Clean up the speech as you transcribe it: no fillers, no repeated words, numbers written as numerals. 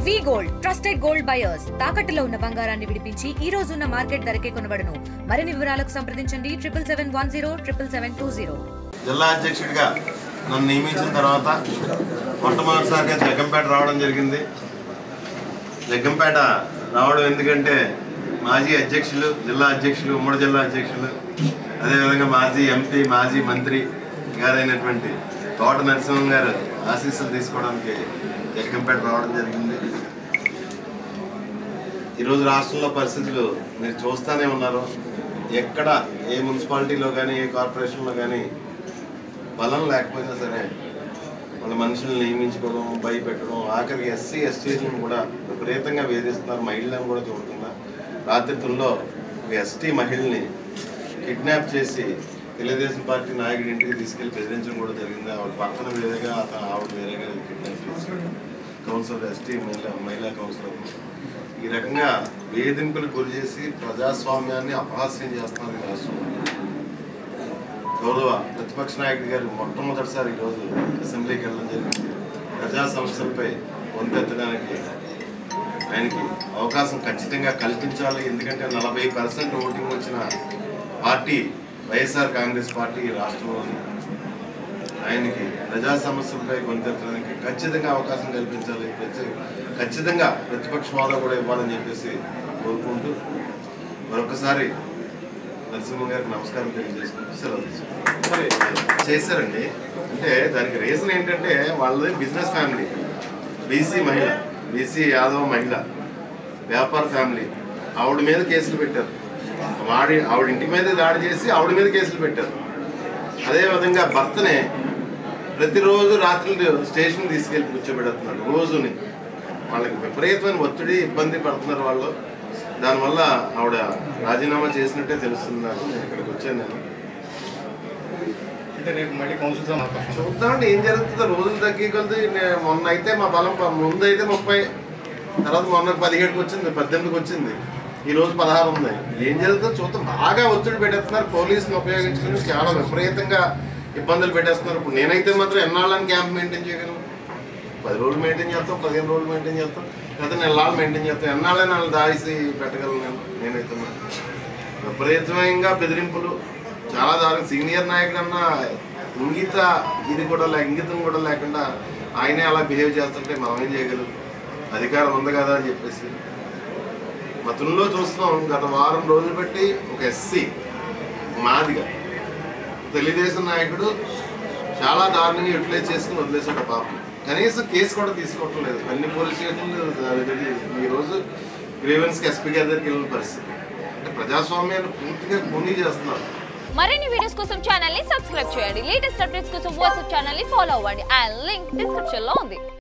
వి gold trusted gold buyers తాకట్టులో ఉన్న బంగారాన్ని విడిపించి ఈ రోజు ఉన్న మార్కెట్ ధరకే కొనబడును. మరిన్ని వివరాలకు సంప్రదించండి 77107720. జిల్లా అధ్యక్షుడిగా నన్ను నియమించిన తర్వాత మొట్టమొదటిసారిగా జగ్గంపేట రావడం జరిగింది. జగ్గంపేట రావడం ఎందుకంటే మాజీ అధ్యక్షులు, జిల్లా అధ్యక్షులు, ఉమ్మడి జిల్లా అధ్యక్షులు, అదేవిధంగా మాజీ ఎంపీ, మాజీ మంత్రి గారైనటువంటి తోట నరసింహం గారు ఆశీస్సులు తీసుకోవడానికి జగ్గంపేట రావడం జరిగింది. ఈరోజు రాష్ట్రంలో పరిస్థితులు మీరు చూస్తూనే ఉన్నారు. ఎక్కడ ఏ మున్సిపాలిటీలో కానీ ఏ కార్పొరేషన్లో కానీ బలం లేకపోయినా సరే వాళ్ళ మనుషులను నియమించుకోవడం, భయపెట్టడం, ఆఖరికి ఎస్సీ ఎస్టీలను కూడా విపరీతంగా వేధిస్తున్నారు. మహిళలను కూడా చూడుతున్నారు. రాత్రితుల్లో ఒక ఎస్టీ మహిళని కిడ్నాప్ చేసి తెలుగుదేశం పార్టీ నాయకుడి ఇంటికి తీసుకెళ్లి బెదిరించడం కూడా జరిగింది. ఆవిడ పక్కన వేరేగా, ఆవిడ వేరేగా కిడ్నాప్ చేసి కౌన్సిలర్, ఎస్టీ మహిళా కౌన్సిలర్ ఈ రకంగా వేధింపులు గురి చేసి ప్రజాస్వామ్యాన్ని అపహాస్యం చేస్తున్నారు ఈ రాష్ట్రంలో. గౌరవ ప్రతిపక్ష నాయకుడి గారు మొట్టమొదటిసారి ఈరోజు అసెంబ్లీకి వెళ్ళడం జరిగింది. ప్రజా సమస్యలపై గొంతెత్తడానికి ఆయనకి అవకాశం ఖచ్చితంగా కల్పించాలి. ఎందుకంటే 40% ఓటింగ్ వచ్చిన పార్టీ వైఎస్ఆర్ కాంగ్రెస్ పార్టీ రాష్ట్రంలోని. ఆయనకి ప్రజా సమస్యలపై గొంతెత్తడానికి ఖచ్చితంగా అవకాశం కల్పించాలి. ఖచ్చితంగా ప్రతిపక్ష హోదా కూడా ఇవ్వాలని చెప్పేసి కోరుకుంటూ మరొకసారి నరసింహ గారికి నమస్కారం తెలియజేసుకుంటూ సెలవు చేశారండి. అంటే దానికి రీజన్ ఏంటంటే వాళ్ళది బిజినెస్ ఫ్యామిలీ, బీసీ మహిళ, బీసీ యాదవ్ మహిళ, వ్యాపార ఫ్యామిలీ. ఆవిడ మీద కేసులు పెట్టారు. ఆవిడ ఇంటి మీద దాడి చేసి ఆవిడ మీద కేసులు పెట్టారు. అదేవిధంగా భర్తనే ప్రతిరోజు రాత్రి స్టేషన్ తీసుకెళ్ళి కూర్చోబెడుతున్నారు. రోజుని వాళ్ళకి విపరీతమైన ఒత్తిడి, ఇబ్బంది పడుతున్నారు వాళ్ళు. దానివల్ల ఆవిడ రాజీనామా చేసినట్టే తెలుస్తుంది నాకు. నేను ఇక్కడికి వచ్చాను. చూద్దామండి ఏం జరుగుతుందో. రోజులు తగ్గి కొద్ది మొన్న అయితే మా బలం ముందు అయితే 30, తర్వాత మొన్న 17కి వచ్చింది, 18కి వచ్చింది, ఈరోజు 16 ఉంది. ఏం జరుగుతుందో చూద్దాం. బాగా ఒత్తిడి పెట్టేస్తున్నారు. పోలీసులు ఉపయోగించుకుని చాలా విపరీతంగా ఇబ్బందులు పెట్టేస్తున్నారు. ఇప్పుడు నేనైతే మాత్రం ఎన్నాళ్ళని క్యాంప్ మెయింటైన్ చేయగలను? 10 రోజులు మెయింటైన్ చేస్తాం, 15 రోజులు మెయింటైన్ చేస్తాం, లేకపోతే నెలలు మెయింటైన్ చేస్తాం. ఎన్నాళ్ళని వాళ్ళు దాసి పెట్టగలను నేనైతే మాత్రం. విపరీతంగా బెదిరింపులు, చాలా దారుణం. సీనియర్ నాయకుడు అన్న ఇంగితం కూడా లేకుండా ఆయనే అలా బిహేవ్ చేస్తుంటే మనం ఏం చేయగలం? అధికారం ఉంది కదా అని చెప్పేసి మతంలో చూస్తున్నాం. గత వారం రోజులు బట్టి ఒక ఎస్సీ మాదిగా తెలుగుదేశం నాయకుడు చాలా దారుణంగా యూటిలైజ్ చేసుకుని వదిలేశాడు. పాపం కనీసం కేసు కూడా తీసుకోవటం లేదు. అన్ని పోలీస్ స్టేషన్లు ఈరోజు గ్రీవెన్స్కి ఎస్పీ గారి దగ్గరికి వెళ్ళిన పరిస్థితి. అంటే ప్రజాస్వామ్యాన్ని పూర్తిగా కూనీ చేస్తున్నారు. మరిన్ని వీడియోస్ కోసం ఛానల్ ని సబ్స్క్రైబ్ చేయండి. లేటెస్ట్ అప్డేట్స్ కోసం వాట్సాప్ ఛానల్ ని ఫాలో అవ్వండి. ఆ లింక్ డిస్క్రిప్షన్ లో ఉంది.